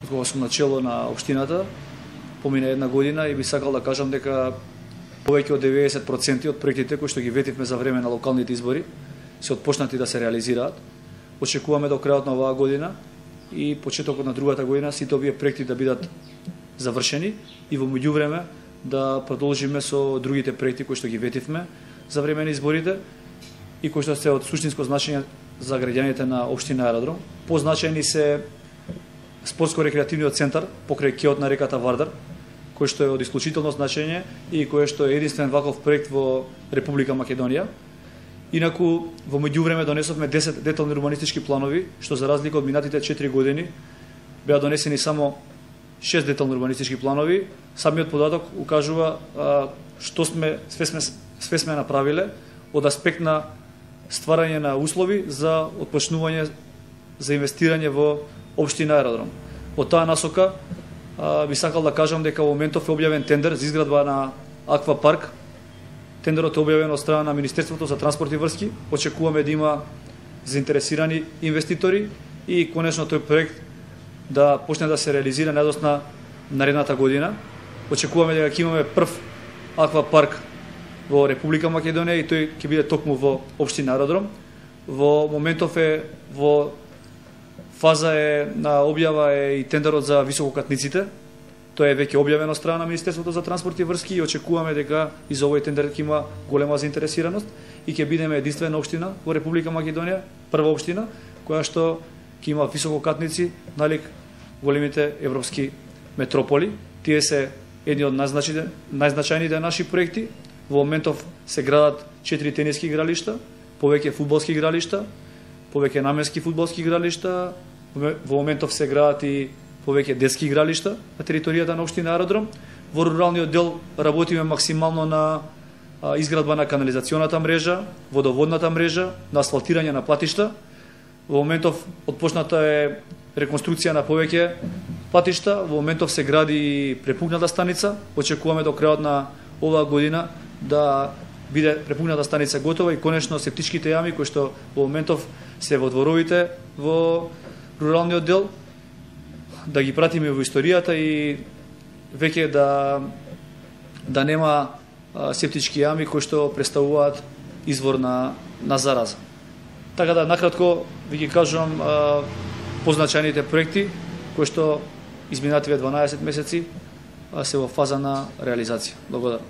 кога сум на чело на општината, помина една година и би сакал да кажам дека повеќе од 90% од проектите кои што ги ветивме за време на локалните избори се отпочнати да се реализираат. Очекуваме до крајот на оваа година и почетокот на другата година сите овие проекти да бидат завршени и во меѓувреме да продолжиме со другите проекти кои што ги ветивме за време на изборите и кои што се од суштинско значење за граѓаните на општина Аеродром. Позначајни се спортско-рекреативниот центар покрај кеот на реката Вардар, кој што е од исклучително значење и кој што е единствен ваков проект во Република Македонија. Инаку, во меѓувреме донесовме 10 детални урбанистички планови, што за разлика од минатите 4 години беа донесени само 6 детални урбанистички планови. Самиот податок укажува што све сме направиле од аспект на стварање на услови за отпочнување за инвестирање во општина Аеродром. Во таа насока би сакал да кажам дека во моментов е објавен тендер за изградба на аквапарк. Тендерот е објавен од страна на Министерството за транспорт и врски. Очекуваме да има заинтересирани инвеститори и конечно тој проект да почне да се реализира најдосна наредната година. Очекуваме дека ќе имаме прв аквапарк во Република Македонија и тој ќе биде токму во општина Аеродром. Во моментов е во фаза е на објава е и тендерот за висококатниците. Тој е веќе објавен од страна на Министерството за транспорт и врски и очекуваме дека и за овој тендер ќе има голема заинтересираност и ќе бидеме единствена општина во Република Македонија, прва општина која што ќе има висококатници налик големите европски метрополи. Тие се едни од најзначајните наши проекти. Во моментов се градат 4 тениски игралишта, повеќе фудбалски игралишта, повеќе наменски фудбалски игралишта, во моментов се градат и повеќе детски игралишта на територијата на општина Аеродром. Во руралниот дел работиме максимално на изградба на канализационата мрежа, водоводната мрежа, на асфалтирање на патишта. Во моментов отпочната е реконструкција на повеќе патишта, во моментов се гради препугната станица. Очекуваме до крајот на оваа година да биде препугната станица готова и конечно септичките јами кои што во моментов се во дворовите во руралниот дел да ги пратиме во историјата и веќе да нема септички јами кои што представуваат извор на зараза. Така да накратко ви ги кажувам позначајните проекти кои што изминативе 12 месеци се во фаза на реализација. Благодарам.